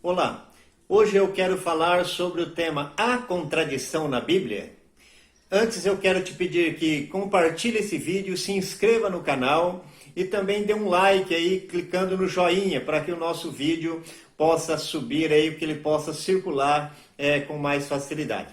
Olá, hoje eu quero falar sobre o tema A Contradição na Bíblia. Antes eu quero te pedir que compartilhe esse vídeo, se inscreva no canal e também dê um like aí clicando no joinha para que o nosso vídeo possa subir aí, que ele possa circular com mais facilidade.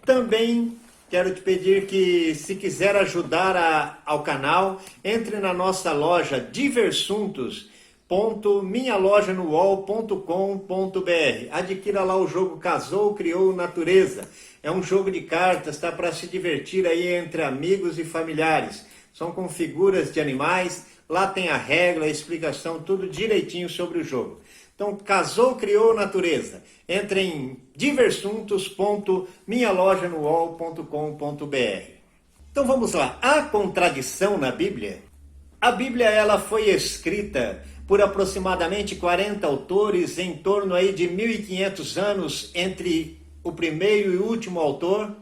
Também quero te pedir que, se quiser ajudar ao canal, entre na nossa loja diversuntos.minhalojanoUOL.com.br. Adquira lá o jogo Casou, Criou, Natureza. É um jogo de cartas, tá, para se divertir aí entre amigos e familiares. São com figuras de animais, lá tem a regra, a explicação, tudo direitinho sobre o jogo. Então, Casou, Criou, Natureza. Entre em diversuntos.minhalojanoUOL.com.br. Então vamos lá, a contradição na Bíblia? A Bíblia ela foi escrita por aproximadamente 40 autores, em torno aí de 1500 anos entre o primeiro e o último autor,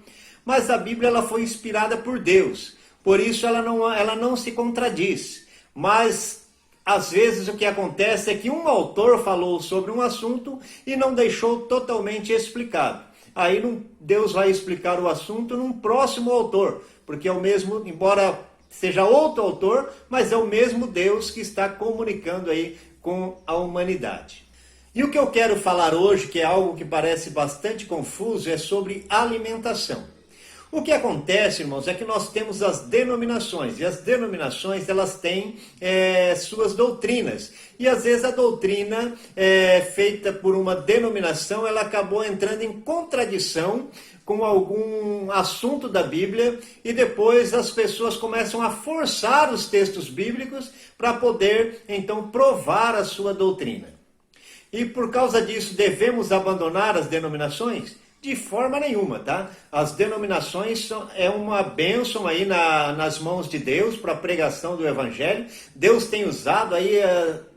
mas a Bíblia ela foi inspirada por Deus, por isso ela não se contradiz, mas às vezes o que acontece é que um autor falou sobre um assunto e não deixou totalmente explicado. Aí Deus vai explicar o assunto num próximo autor, porque é o mesmo, embora seja outro autor, mas é o mesmo Deus que está comunicando aí com a humanidade. E o que eu quero falar hoje, que é algo que parece bastante confuso, é sobre alimentação. O que acontece, irmãos, é que nós temos as denominações, e as denominações elas têm suas doutrinas. E às vezes a doutrina feita por uma denominação, ela acabou entrando em contradição com algum assunto da Bíblia, e depois as pessoas começam a forçar os textos bíblicos para poder, então, provar a sua doutrina. E por causa disso, devemos abandonar as denominações? De forma nenhuma, tá? As denominações é uma bênção aí nas mãos de Deus para a pregação do Evangelho. Deus tem usado aí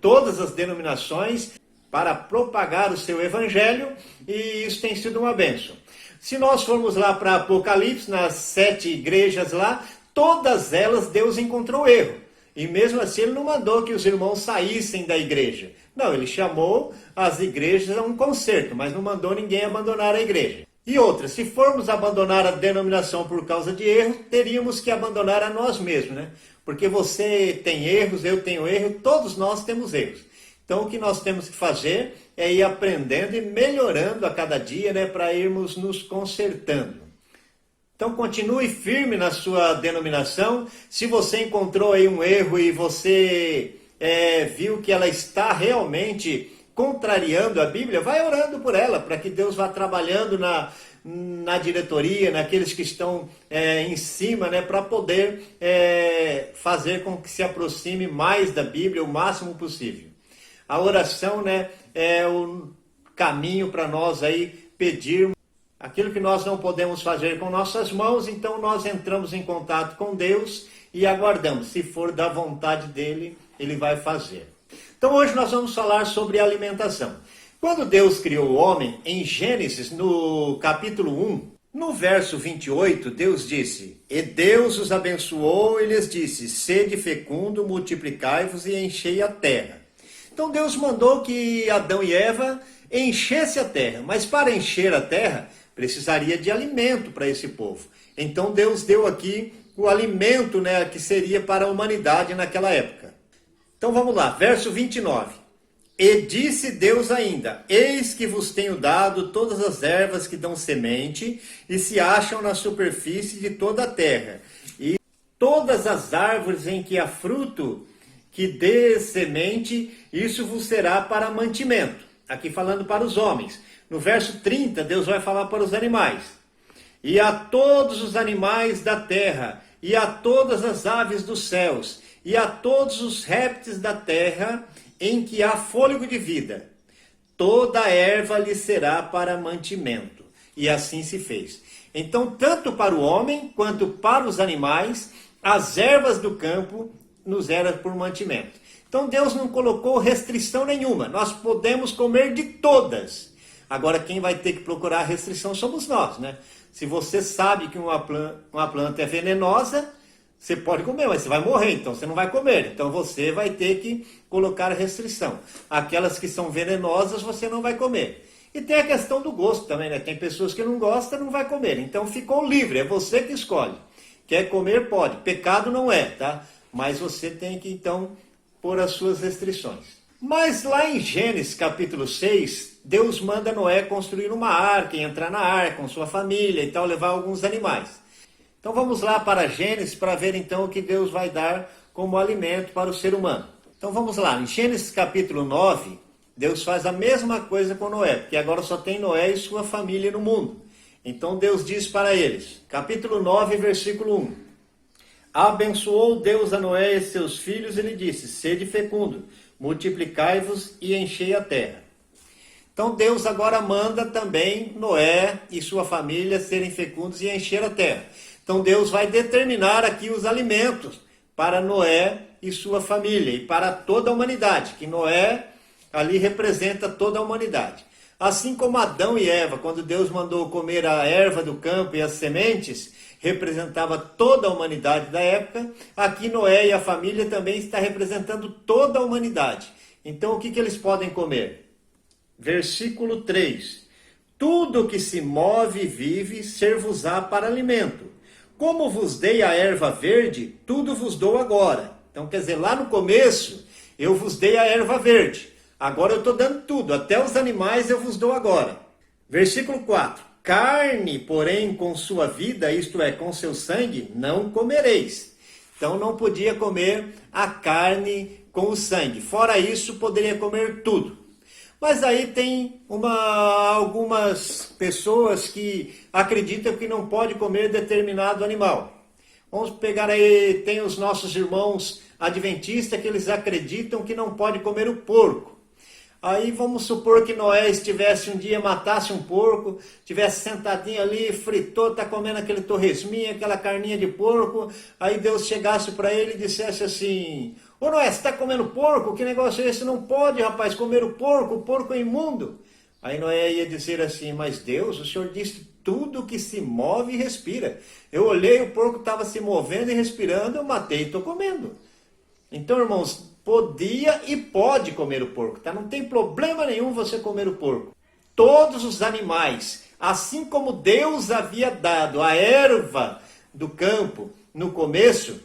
todas as denominações para propagar o seu Evangelho, e isso tem sido uma bênção. Se nós formos lá para Apocalipse, nas 7 igrejas lá, todas elas Deus encontrou erro. E mesmo assim ele não mandou que os irmãos saíssem da igreja. Não, ele chamou as igrejas a um concerto, mas não mandou ninguém abandonar a igreja. E outra, se formos abandonar a denominação por causa de erro, teríamos que abandonar a nós mesmos, né? Porque você tem erros, eu tenho erro, todos nós temos erros. Então o que nós temos que fazer é ir aprendendo e melhorando a cada dia, né, para irmos nos consertando. Então continue firme na sua denominação. Se você encontrou aí um erro e você viu que ela está realmente contrariando a Bíblia, vai orando por ela, para que Deus vá trabalhando na diretoria, naqueles que estão em cima, né, para poder fazer com que se aproxime mais da Bíblia o máximo possível. A oração, né, é o caminho para nós aí pedirmos aquilo que nós não podemos fazer com nossas mãos, então nós entramos em contato com Deus e aguardamos. Se for da vontade dele, ele vai fazer. Então hoje nós vamos falar sobre alimentação. Quando Deus criou o homem, em Gênesis, no capítulo 1, no verso 28, Deus disse: E Deus os abençoou e lhes disse: Sede fecundo, multiplicai-vos e enchei a terra. Então Deus mandou que Adão e Eva enchessem a terra, mas para encher a terra precisaria de alimento para esse povo. Então Deus deu aqui o alimento, né, que seria para a humanidade naquela época. Então vamos lá, verso 29. E disse Deus ainda: Eis que vos tenho dado todas as ervas que dão semente e se acham na superfície de toda a terra, e todas as árvores em que há fruto que dê semente, isso vos será para mantimento. Aqui falando para os homens. No verso 30, Deus vai falar para os animais. E a todos os animais da terra, e a todas as aves dos céus, e a todos os répteis da terra, em que há fôlego de vida, toda erva lhe será para mantimento. E assim se fez. Então, tanto para o homem, quanto para os animais, as ervas do campo nos era por mantimento. Então Deus não colocou restrição nenhuma. Nós podemos comer de todas. Agora quem vai ter que procurar restrição somos nós, né? Se você sabe que uma planta é venenosa, Você pode comer, mas você vai morrer, então você não vai comer. Então você vai ter que colocar restrição. Aquelas que são venenosas você não vai comer. E tem a questão do gosto também, né? Tem pessoas que não gostam, não vai comer. Então ficou livre, é você que escolhe. Quer comer, pode. Pecado não é, tá? Mas você tem que, então, pôr as suas restrições. Mas lá em Gênesis capítulo 6, Deus manda Noé construir uma arca, e entrar na arca com sua família e tal, levar alguns animais. Então vamos lá para Gênesis para ver então o que Deus vai dar como alimento para o ser humano. Então vamos lá, em Gênesis capítulo 9, Deus faz a mesma coisa com Noé, porque agora só tem Noé e sua família no mundo. Então Deus diz para eles, capítulo 9, versículo 1. Abençoou Deus a Noé e seus filhos e lhe disse, sede fecundo, multiplicai-vos e enchei a terra. Então Deus agora manda também Noé e sua família serem fecundos e encher a terra. Então Deus vai determinar aqui os alimentos para Noé e sua família e para toda a humanidade, que Noé ali representa toda a humanidade. Assim como Adão e Eva, quando Deus mandou comer a erva do campo e as sementes, representava toda a humanidade da época, aqui Noé e a família também está representando toda a humanidade. Então o que eles podem comer? Versículo 3. Tudo que se move e vive, ser-vos-á para alimento. Como vos dei a erva verde, tudo vos dou agora. Então, quer dizer, lá no começo, eu vos dei a erva verde. Agora eu estou dando tudo, até os animais eu vos dou agora. Versículo 4. Carne, porém, com sua vida, isto é, com seu sangue, não comereis. Então, não podia comer a carne com o sangue. Fora isso, poderia comer tudo. Mas aí tem algumas pessoas que acreditam que não pode comer determinado animal. Vamos pegar aí, tem os nossos irmãos adventistas que eles acreditam que não pode comer o porco. Aí vamos supor que Noé estivesse um dia, matasse um porco, estivesse sentadinho ali, fritou, está comendo aquele torresminho, aquela carninha de porco, aí Deus chegasse para ele e dissesse assim, ô Noé, você está comendo porco? Que negócio é esse? Não pode, rapaz, comer o porco é imundo. Aí Noé ia dizer assim, mas Deus, o Senhor disse tudo que se move e respira. Eu olhei, o porco estava se movendo e respirando, eu matei e estou comendo. Então, irmãos, podia e pode comer o porco, tá? Não tem problema nenhum você comer o porco. Todos os animais, assim como Deus havia dado a erva do campo no começo,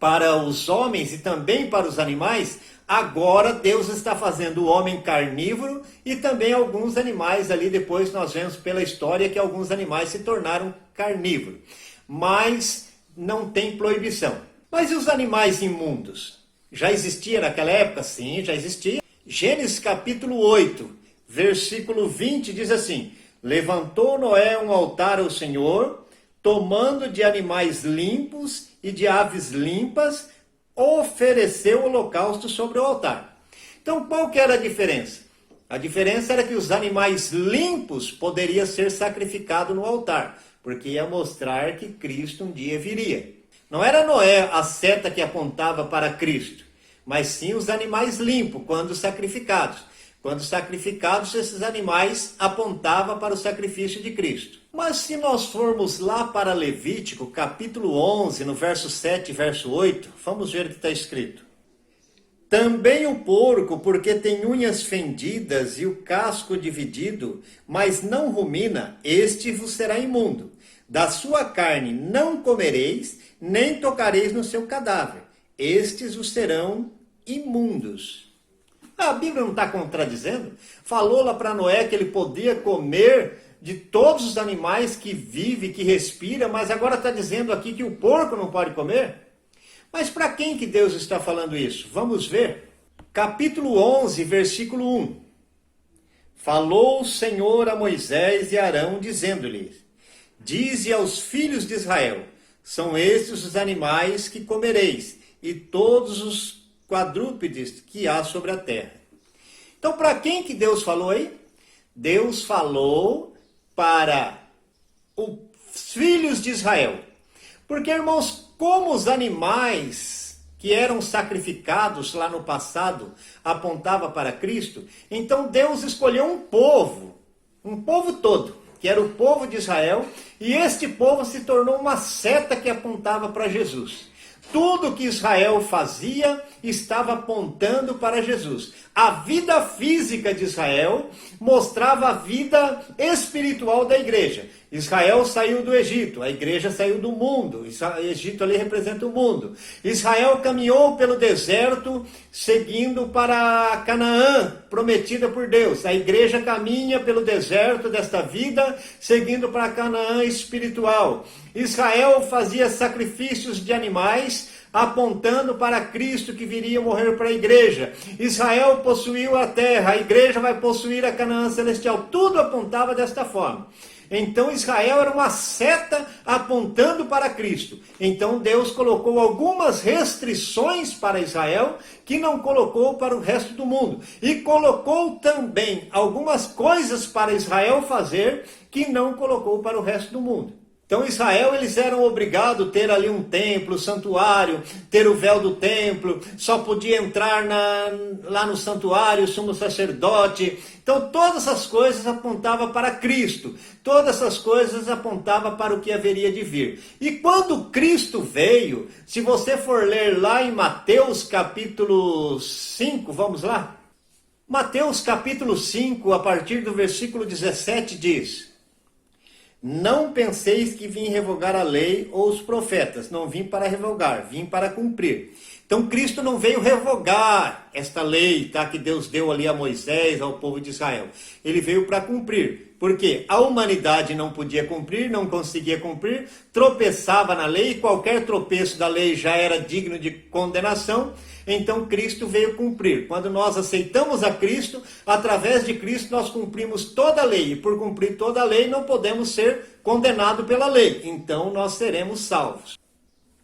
para os homens e também para os animais, agora Deus está fazendo o homem carnívoro e também alguns animais ali, depois nós vemos pela história que alguns animais se tornaram carnívoros. Mas não tem proibição. Mas e os animais imundos? Já existia naquela época? Sim, já existia. Gênesis capítulo 8, versículo 20 diz assim, levantou Noé um altar ao Senhor, tomando de animais limpos e de aves limpas, ofereceu holocausto sobre o altar. Então, qual que era a diferença? A diferença era que os animais limpos poderiam ser sacrificados no altar, porque ia mostrar que Cristo um dia viria. Não era Noé a seta que apontava para Cristo, mas sim os animais limpos, quando sacrificados. Quando sacrificados, esses animais apontavam para o sacrifício de Cristo. Mas se nós formos lá para Levítico, capítulo 11, no verso 7 e verso 8, vamos ver o que está escrito. Também o porco, porque tem unhas fendidas e o casco dividido, mas não rumina, este vos será imundo. Da sua carne não comereis, nem tocareis no seu cadáver. Estes vos serão imundos. A Bíblia não está contradizendo? Falou lá para Noé que ele podia comer de todos os animais que vive, que respira, mas agora está dizendo aqui que o porco não pode comer? Mas para quem que Deus está falando isso? Vamos ver. Capítulo 11, versículo 1. Falou o Senhor a Moisés e Arão, dizendo-lhes, dize aos filhos de Israel, são estes os animais que comereis, e todos os quadrúpedes que há sobre a terra. Então, para quem que Deus falou aí? Deus falou para os filhos de Israel. Porque, irmãos, como os animais que eram sacrificados lá no passado apontava para Cristo, então Deus escolheu um povo todo, que era o povo de Israel, e este povo se tornou uma seta que apontava para Jesus. Tudo que Israel fazia estava apontando para Jesus. A vida física de Israel mostrava a vida espiritual da igreja. Israel saiu do Egito, a igreja saiu do mundo. O Egito ali representa o mundo. Israel caminhou pelo deserto, seguindo para Canaã, prometida por Deus. A igreja caminha pelo deserto desta vida, seguindo para Canaã espiritual. Israel fazia sacrifícios de animais, apontando para Cristo que viria morrer para a igreja. Israel possuiu a terra, a igreja vai possuir a Canaã celestial. Tudo apontava desta forma. Então Israel era uma seta apontando para Cristo. Então Deus colocou algumas restrições para Israel que não colocou para o resto do mundo. E colocou também algumas coisas para Israel fazer que não colocou para o resto do mundo. Então Israel, eles eram obrigados a ter ali um templo, santuário, ter o véu do templo, só podia entrar lá no santuário o sumo sacerdote. Então todas essas coisas apontavam para Cristo, todas essas coisas apontavam para o que haveria de vir. E quando Cristo veio, se você for ler lá em Mateus capítulo 5, vamos lá? Mateus capítulo 5, a partir do versículo 17 diz: não penseis que vim revogar a lei ou os profetas. Não vim para revogar, vim para cumprir. Então Cristo não veio revogar esta lei, tá, que Deus deu ali a Moisés, ao povo de Israel. Ele veio para cumprir. Porque a humanidade não podia cumprir, não conseguia cumprir, tropeçava na lei, e qualquer tropeço da lei já era digno de condenação. Então Cristo veio cumprir. Quando nós aceitamos a Cristo, através de Cristo nós cumprimos toda a lei. E por cumprir toda a lei não podemos ser condenados pela lei. Então nós seremos salvos.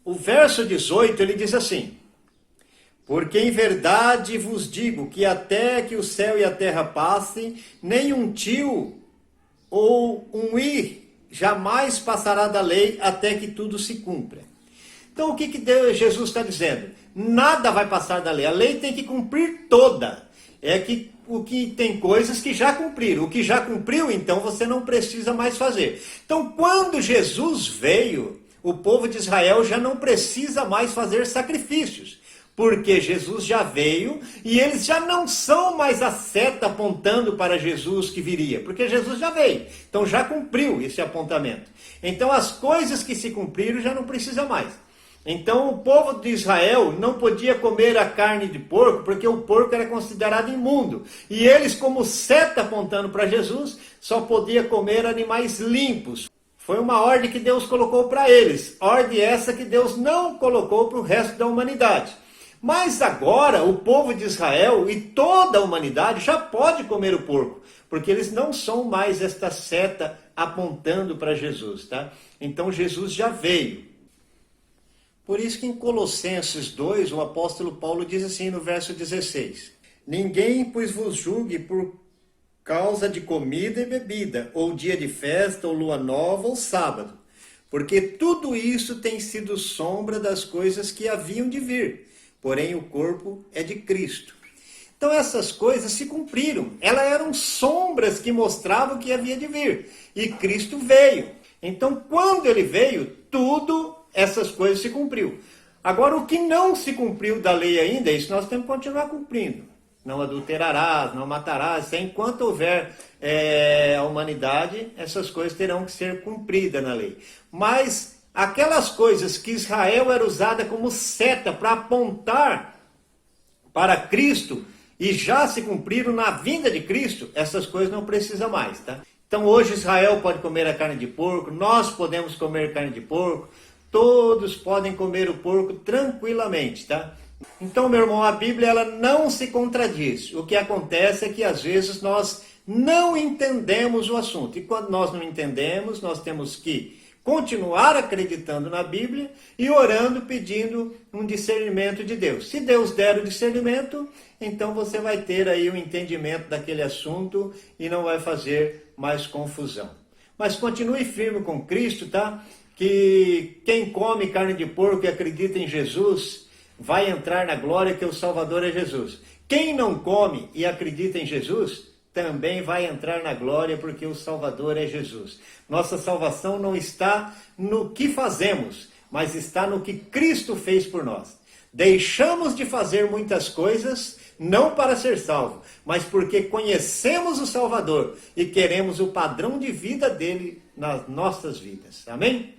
O verso 18 ele diz assim: porque em verdade vos digo que até que o céu e a terra passem, nem um tio ou um i jamais passará da lei até que tudo se cumpra. Então o que Jesus está dizendo? Nada vai passar da lei. A lei tem que cumprir toda. É que o que tem coisas que já cumpriram. O que já cumpriu, então você não precisa mais fazer. Então quando Jesus veio, o povo de Israel já não precisa mais fazer sacrifícios. Porque Jesus já veio e eles já não são mais a seta apontando para Jesus que viria. Porque Jesus já veio. Então já cumpriu esse apontamento. Então as coisas que se cumpriram já não precisa mais. Então o povo de Israel não podia comer a carne de porco porque o porco era considerado imundo. E eles, como seta apontando para Jesus, só podiam comer animais limpos. Foi uma ordem que Deus colocou para eles. Ordem essa que Deus não colocou para o resto da humanidade. Mas agora o povo de Israel e toda a humanidade já pode comer o porco, porque eles não são mais esta seta apontando para Jesus, tá? Então Jesus já veio. Por isso que em Colossenses 2, o apóstolo Paulo diz assim no verso 16: ninguém, pois, vos julgue por causa de comida e bebida, ou dia de festa, ou lua nova, ou sábado, porque tudo isso tem sido sombra das coisas que haviam de vir. Porém, o corpo é de Cristo. Então, essas coisas se cumpriram. Elas eram sombras que mostravam o que havia de vir. E Cristo veio. Então, quando ele veio, tudo essas coisas se cumpriu. Agora, o que não se cumpriu da lei ainda, isso nós temos que continuar cumprindo. Não adulterarás, não matarás. Enquanto houver a humanidade, essas coisas terão que ser cumpridas na lei. Mas aquelas coisas que Israel era usada como seta para apontar para Cristo e já se cumpriram na vinda de Cristo, essas coisas não precisam mais, tá? Então hoje Israel pode comer a carne de porco, nós podemos comer carne de porco, todos podem comer o porco tranquilamente, tá? Então, meu irmão, a Bíblia ela não se contradiz. O que acontece é que às vezes nós não entendemos o assunto. E quando nós não entendemos, nós temos que continuar acreditando na Bíblia e orando, pedindo um discernimento de Deus. Se Deus der o discernimento, então você vai ter aí o entendimento daquele assunto e não vai fazer mais confusão. Mas continue firme com Cristo, tá? Que quem come carne de porco e acredita em Jesus vai entrar na glória, que o Salvador é Jesus. Quem não come e acredita em Jesus também vai entrar na glória, porque o Salvador é Jesus. Nossa salvação não está no que fazemos, mas está no que Cristo fez por nós. Deixamos de fazer muitas coisas, não para ser salvo, mas porque conhecemos o Salvador e queremos o padrão de vida dele nas nossas vidas. Amém?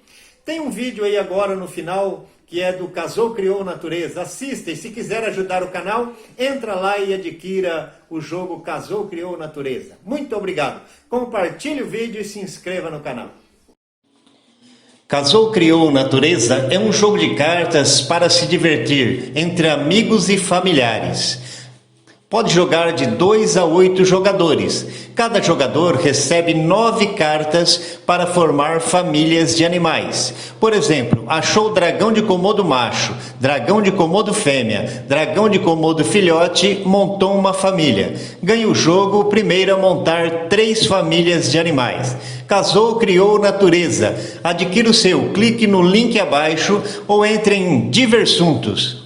Tem um vídeo aí agora no final que é do Casou, Criou Natureza. Assista, e se quiser ajudar o canal, entra lá e adquira o jogo Casou, Criou Natureza. Muito obrigado. Compartilhe o vídeo e se inscreva no canal. Casou, Criou Natureza é um jogo de cartas para se divertir entre amigos e familiares. Pode jogar de 2 a 8 jogadores. Cada jogador recebe 9 cartas para formar famílias de animais. Por exemplo, achou dragão de Komodo macho, dragão de Komodo fêmea, dragão de Komodo filhote, montou uma família. Ganha o jogo o primeiro a montar 3 famílias de animais. Casou, Criou Natureza. Adquira o seu, clique no link abaixo ou entre em Diversuntos.